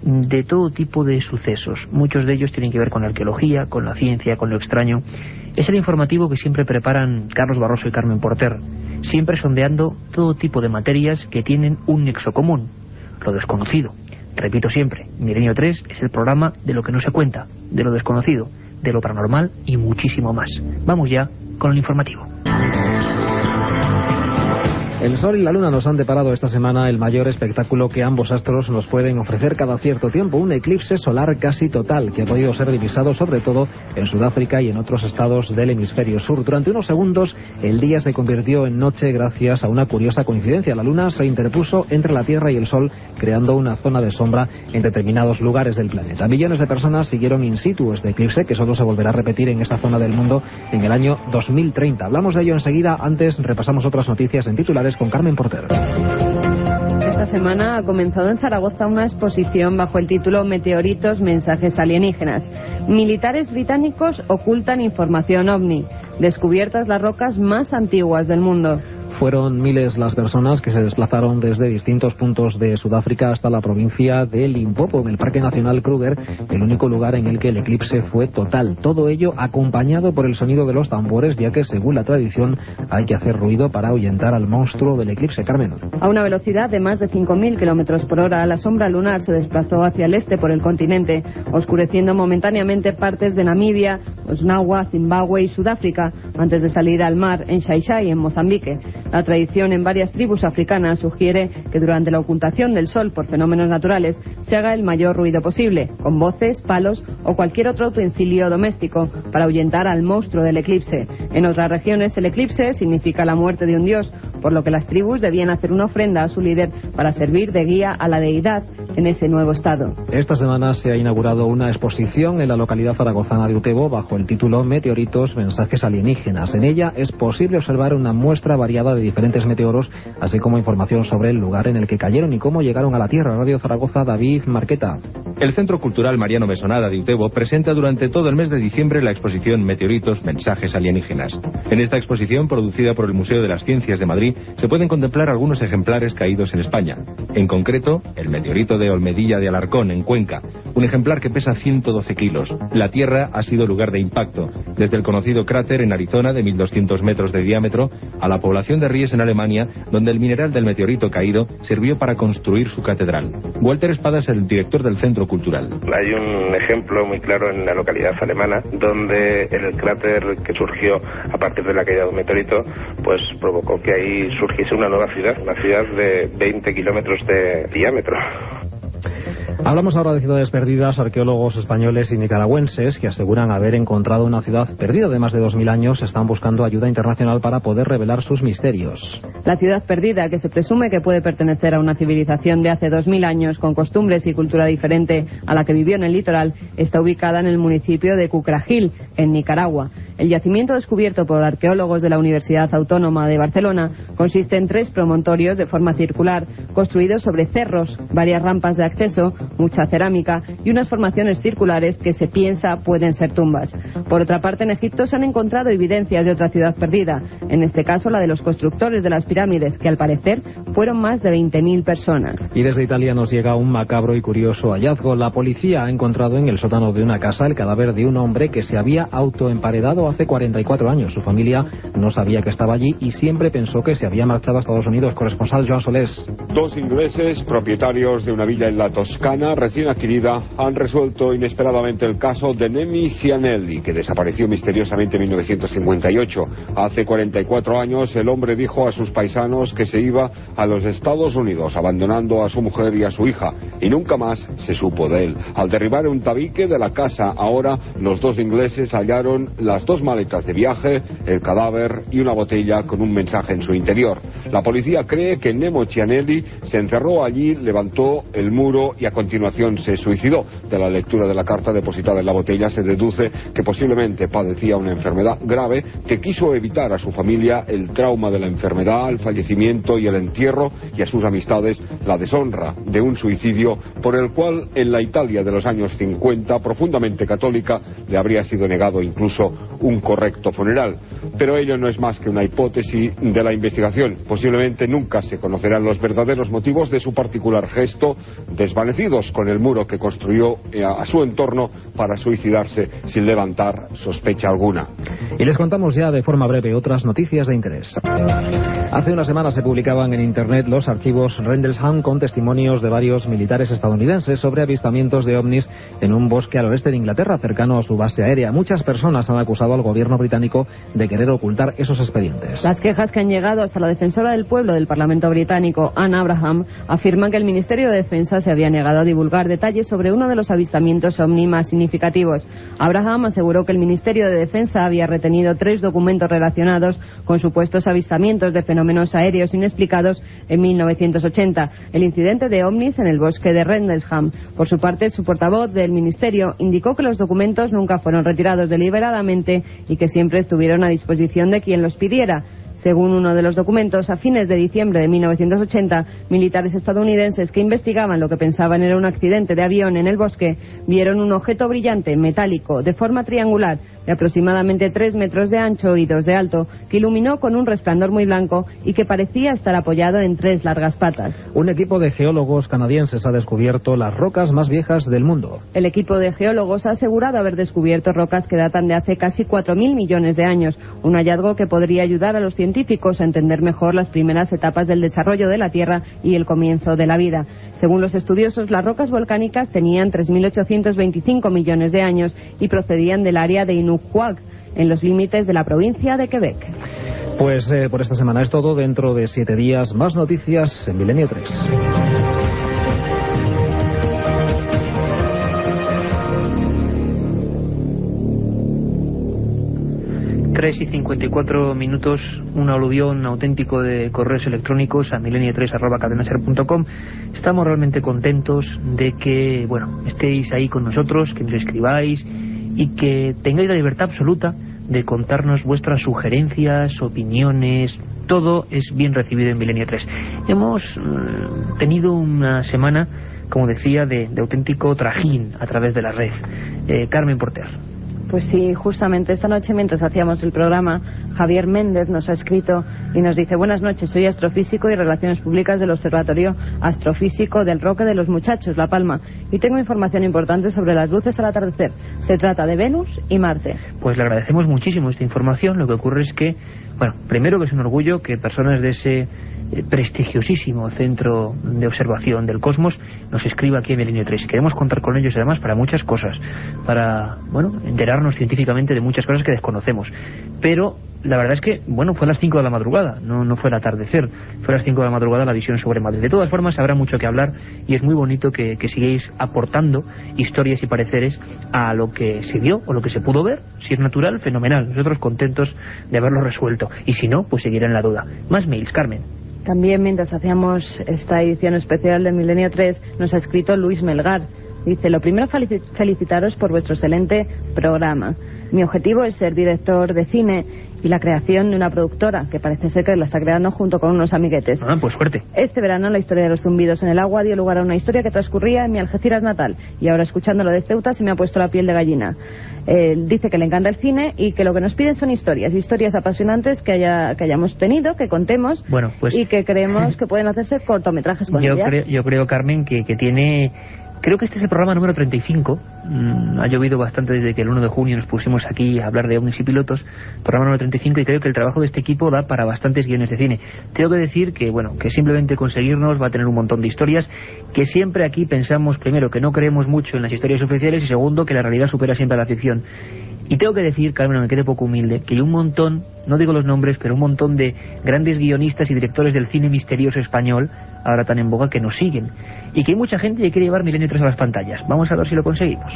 Speaker 2: de todo tipo de sucesos. Muchos de ellos tienen que ver con la arqueología, con la ciencia, con lo extraño. Es el informativo que siempre preparan Carlos Barroso y Carmen Porter, siempre sondeando todo tipo de materias que tienen un nexo común: lo desconocido. Repito siempre, Milenio 3 es el programa de lo que no se cuenta, de lo desconocido, de lo paranormal y muchísimo más. Vamos ya con el informativo.
Speaker 3: El Sol y la Luna nos han deparado esta semana el mayor espectáculo que ambos astros nos pueden ofrecer cada cierto tiempo, un eclipse solar casi total que ha podido ser divisado sobre todo en Sudáfrica y en otros estados del hemisferio sur. Durante unos segundos el día se convirtió en noche gracias a una curiosa coincidencia. La Luna se interpuso entre la Tierra y el Sol, creando una zona de sombra en determinados lugares del planeta. Millones de personas siguieron in situ este eclipse, que solo se volverá a repetir en esa zona del mundo en el año 2030. Hablamos de ello enseguida. Antes repasamos otras noticias en titulares con Carmen Porter.
Speaker 6: Esta semana ha comenzado en Zaragoza una exposición bajo el título Meteoritos, mensajes alienígenas. Militares británicos ocultan información ovni. Descubiertas las rocas más antiguas del mundo.
Speaker 3: Fueron miles las personas que se desplazaron desde distintos puntos de Sudáfrica hasta la provincia de Limpopo, en el Parque Nacional Kruger, el único lugar en el que el eclipse fue total. Todo ello acompañado por el sonido de los tambores, ya que según la tradición hay que hacer ruido para ahuyentar al monstruo del eclipse. Carmen.
Speaker 6: A una velocidad de más de 5.000 kilómetros por hora, la sombra lunar se desplazó hacia el este por el continente, oscureciendo momentáneamente partes de Namibia, Osnawa, Zimbabue y Sudáfrica, antes de salir al mar en Xai-Xai, en Mozambique. La tradición en varias tribus africanas sugiere que durante la ocultación del sol por fenómenos naturales se haga el mayor ruido posible, con voces, palos o cualquier otro utensilio doméstico, para ahuyentar al monstruo del eclipse. En otras regiones el eclipse significa la muerte de un dios, por lo que las tribus debían hacer una ofrenda a su líder para servir de guía a la deidad en ese nuevo estado.
Speaker 3: Esta semana se ha inaugurado una exposición en la localidad zaragozana de Utebo bajo el título Meteoritos, mensajes alienígenas. En ella es posible observar una muestra variada de diferentes meteoros, así como información sobre el lugar en el que cayeron y cómo llegaron a la Tierra. Radio Zaragoza, David Marqueta.
Speaker 9: El Centro Cultural Mariano Mesonada de Utebo presenta durante todo el mes de diciembre la exposición Meteoritos, mensajes alienígenas. En esta exposición, producida por el Museo de las Ciencias de Madrid, se pueden contemplar algunos ejemplares caídos en España. En concreto, el meteorito de Olmedilla de Alarcón, en Cuenca, un ejemplar que pesa 112 kilos. La Tierra ha sido lugar de impacto, desde el conocido cráter en Arizona de 1.200 metros de diámetro a la población de Ries en Alemania, donde el mineral del meteorito caído sirvió para construir su catedral. Walter Espada es el director del Centro Cultural.
Speaker 10: Hay un ejemplo muy claro en la localidad alemana, donde el cráter que surgió a partir de la caída de un meteorito, pues provocó que ahí surgiese una nueva ciudad, una ciudad de 20 kilómetros de diámetro.
Speaker 3: Hablamos ahora de ciudades perdidas. Arqueólogos españoles y nicaragüenses que aseguran haber encontrado una ciudad perdida de más de 2000 años están buscando ayuda internacional para poder revelar sus misterios.
Speaker 6: La ciudad perdida, que se presume que puede pertenecer a una civilización de hace 2000 años con costumbres y cultura diferente a la que vivió en el litoral, está ubicada en el municipio de Cucragil, en Nicaragua. El yacimiento descubierto por arqueólogos de la Universidad Autónoma de Barcelona consiste en 3 promontorios de forma circular, construidos sobre cerros, varias rampas de acceso, mucha cerámica y unas formaciones circulares que se piensa pueden ser tumbas. Por otra parte, en Egipto se han encontrado evidencias de otra ciudad perdida, en este caso la de los constructores de las pirámides, que al parecer fueron más de 20.000 personas.
Speaker 3: Y desde Italia nos llega un macabro y curioso hallazgo. La policía ha encontrado en el sótano de una casa el cadáver de un hombre que se había autoemparedado hace 44 años. Su familia no sabía que estaba allí y siempre pensó que se había marchado a Estados Unidos. Corresponsal Joan Solés.
Speaker 11: 2 ingleses, propietarios de una villa en la Toscana, italiana recién adquirida han resuelto inesperadamente el caso de Nemi Cianelli, que desapareció misteriosamente en 1958. Hace 44 años el hombre dijo a sus paisanos que se iba a los Estados Unidos, abandonando a su mujer y a su hija, y nunca más se supo de él. Al derribar un tabique de la casa, ahora los dos ingleses hallaron las 2 maletas de viaje, el cadáver y una botella con un mensaje en su interior. La policía cree que Nemo Cianelli se encerró allí, levantó el muro y a continuación se suicidó. De la lectura de la carta depositada en la botella se deduce que posiblemente padecía una enfermedad grave, que quiso evitar a su familia el trauma de la enfermedad, el fallecimiento y el entierro, y a sus amistades la deshonra de un suicidio por el cual en la Italia de los años 50, profundamente católica, le habría sido negado incluso un correcto funeral. Pero ello no es más que una hipótesis de la investigación. Posiblemente nunca se conocerán los verdaderos motivos de su particular gesto, desvanecidos con el muro que construyó a su entorno para suicidarse sin levantar sospecha alguna.
Speaker 3: Y les contamos ya de forma breve otras noticias de interés. Hace una semana se publicaban en Internet los archivos Rendlesham con testimonios de varios militares estadounidenses sobre avistamientos de ovnis en un bosque al oeste de Inglaterra, cercano a su base aérea. Muchas personas han acusado al gobierno británico de querer ocultar esos expedientes.
Speaker 6: Las quejas que han llegado hasta la defensora del pueblo del Parlamento británico, Anne Abraham, afirman que el Ministerio de Defensa se había negado a divulgar detalles sobre uno de los avistamientos ovni más significativos. Abraham aseguró que el Ministerio de Defensa había retenido 3 documentos relacionados con supuestos avistamientos de fenómenos aéreos inexplicados en 1980, el incidente de ovnis en el bosque de Rendlesham. Por su parte, su portavoz del Ministerio indicó que los documentos nunca fueron retirados deliberadamente y que siempre estuvieron a disposición de quien los pidiera. Según uno de los documentos, a fines de diciembre de 1980, militares estadounidenses que investigaban lo que pensaban era un accidente de avión en el bosque, vieron un objeto brillante, metálico, de forma triangular, de aproximadamente 3 metros de ancho y 2 de alto, que iluminó con un resplandor muy blanco y que parecía estar apoyado en 3 largas patas.
Speaker 3: Un equipo de geólogos canadienses ha descubierto las rocas más viejas del mundo.
Speaker 6: El equipo de geólogos ha asegurado haber descubierto rocas que datan de hace casi 4.000 millones de años, un hallazgo que podría ayudar a los científicos a entender mejor las primeras etapas del desarrollo de la Tierra y el comienzo de la vida. Según los estudiosos, las rocas volcánicas tenían 3.825 millones de años y procedían del área de Inukwag, en los límites de la provincia de Quebec.
Speaker 3: Pues por esta semana es todo. Dentro de 7 días más noticias en Milenio 3.
Speaker 2: 3:54, un aluvión auténtico de correos electrónicos a milenio3@cadenaser.com. Estamos realmente contentos de que, bueno, estéis ahí con nosotros, que nos escribáis y que tengáis la libertad absoluta de contarnos vuestras sugerencias, opiniones. Todo es bien recibido en Milenio 3. Hemos tenido una semana, como decía, de auténtico trajín a través de la red. Carmen Porter.
Speaker 6: Pues sí, justamente esta noche, mientras hacíamos el programa, Javier Méndez nos ha escrito y nos dice: buenas noches, soy astrofísico y Relaciones Públicas del Observatorio Astrofísico del Roque de los Muchachos, La Palma, y tengo información importante sobre las luces al atardecer. Se trata de Venus y Marte.
Speaker 2: Pues le agradecemos muchísimo esta información. Lo que ocurre es que, bueno, primero que es un orgullo que personas de ese prestigiosísimo centro de observación del cosmos nos escriba aquí en Milenio 3. Queremos contar con ellos además para muchas cosas, para, bueno, enterarnos científicamente de muchas cosas que desconocemos. Pero la verdad es que, bueno, fue a las 5 de la madrugada, no fue el atardecer, fue a las 5 de la madrugada la visión sobre Madrid. De todas formas, habrá mucho que hablar y es muy bonito que sigáis aportando historias y pareceres a lo que se vio o lo que se pudo ver. Si es natural, fenomenal. Nosotros contentos de haberlo resuelto. Y si no, pues seguirá en la duda. Más mails, Carmen.
Speaker 6: También, mientras hacíamos esta edición especial de Milenio 3, nos ha escrito Luis Melgar. Dice: lo primero, felicitaros por vuestro excelente programa. Mi objetivo es ser director de cine y la creación de una productora, que parece ser que la está creando junto con unos amiguetes.
Speaker 2: Ah, pues suerte.
Speaker 6: Este verano la historia de los zumbidos en el agua dio lugar a una historia que transcurría en mi Algeciras natal, y ahora escuchándolo de Ceuta se me ha puesto la piel de gallina. Dice que le encanta el cine y que lo que nos piden son historias apasionantes que hayamos tenido, que contemos,
Speaker 2: bueno, pues,
Speaker 6: y que creemos que pueden hacerse cortometrajes con ellas.
Speaker 2: Yo creo, Carmen, que tiene Creo que este es el programa número 35. Ha llovido bastante desde que el 1 de junio nos pusimos aquí a hablar de ovnis y pilotos. Programa número 35, y creo que el trabajo de este equipo da para bastantes guiones de cine. Tengo que decir que, bueno, que simplemente conseguirnos va a tener un montón de historias, que siempre aquí pensamos, primero, que no creemos mucho en las historias oficiales, y segundo, que la realidad supera siempre a la ficción. Y tengo que decir, Carmen, me quede poco humilde, que hay un montón, no digo los nombres, pero un montón de grandes guionistas y directores del cine misterioso español, ahora tan en boga, que nos siguen. Y que hay mucha gente que quiere llevar Milenio 3 a las pantallas. Vamos a ver si lo conseguimos.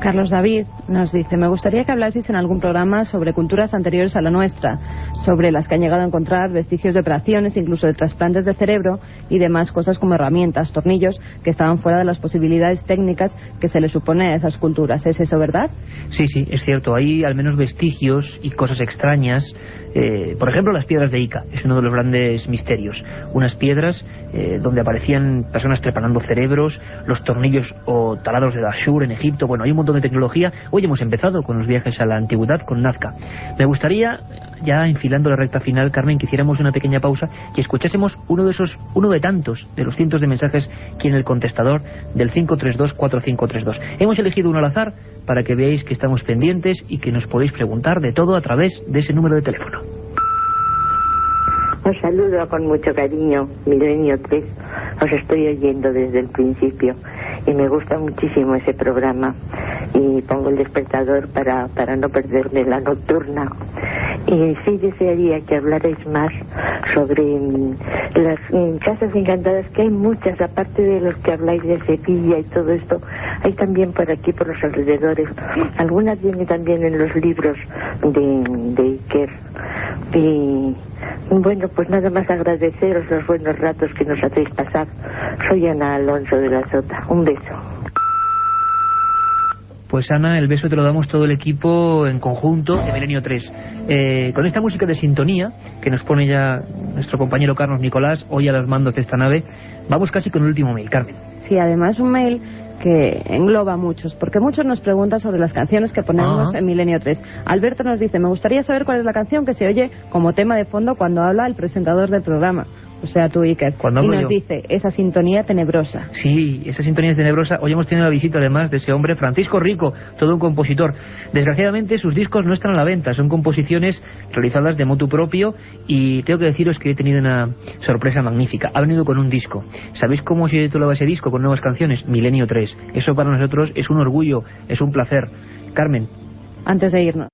Speaker 6: Carlos David nos dice: me gustaría que hablaseis en algún programa sobre culturas anteriores a la nuestra, sobre las que han llegado a encontrar vestigios de operaciones, incluso de trasplantes de cerebro y demás cosas como herramientas, tornillos, que estaban fuera de las posibilidades técnicas que se le supone a esas culturas. ¿Es eso verdad?
Speaker 2: Sí, es cierto. Hay al menos vestigios y cosas extrañas. Por ejemplo, las piedras de Ica es uno de los grandes misterios. Unas piedras donde aparecían personas trepanando cerebros, los tornillos o taladros de Dashur en Egipto. Bueno, hay un montón de tecnología. Hoy hemos empezado con los viajes a la antigüedad con Nazca. Me gustaría, ya enfilando la recta final, Carmen, que hiciéramos una pequeña pausa y escuchásemos uno de tantos, de los cientos de mensajes que en el contestador del 532-4532. Hemos elegido uno al azar para que veáis que estamos pendientes y que nos podéis preguntar de todo a través de ese número de teléfono.
Speaker 12: Os saludo con mucho cariño, Milenio 3. Os estoy oyendo desde el principio y me gusta muchísimo ese programa, y pongo el despertador para no perderme la nocturna. Y sí desearía que hablarais más sobre las casas encantadas, que hay muchas, aparte de los que habláis de Sevilla y todo esto. Hay también por aquí, por los alrededores. Algunas vienen también en los libros de Iker. Y bueno, pues nada más agradeceros los buenos ratos que nos hacéis pasar. Soy Ana Alonso de la Sota. Un beso.
Speaker 2: Pues Ana, el beso te lo damos todo el equipo en conjunto de Milenio 3. Con esta música de sintonía que nos pone ya nuestro compañero Carlos Nicolás, hoy a los mandos de esta nave, vamos casi con el último mail, Carmen.
Speaker 6: Sí, además un mail que engloba a muchos, porque muchos nos preguntan sobre las canciones que ponemos en Milenio 3. Alberto nos dice: me gustaría saber cuál es la canción que se oye como tema de fondo cuando habla el presentador del programa, o sea, tú, Iker. Y nos dice: esa sintonía tenebrosa.
Speaker 2: Sí, esa sintonía tenebrosa. Hoy hemos tenido la visita además de ese hombre, Francisco Rico, todo un compositor. Desgraciadamente sus discos no están a la venta, son composiciones realizadas de motu propio, y tengo que deciros que he tenido una sorpresa magnífica. Ha venido con un disco. ¿Sabéis cómo se titulaba ese disco con nuevas canciones? Milenio 3. Eso para nosotros es un orgullo, es un placer. Carmen.
Speaker 6: Antes de irnos.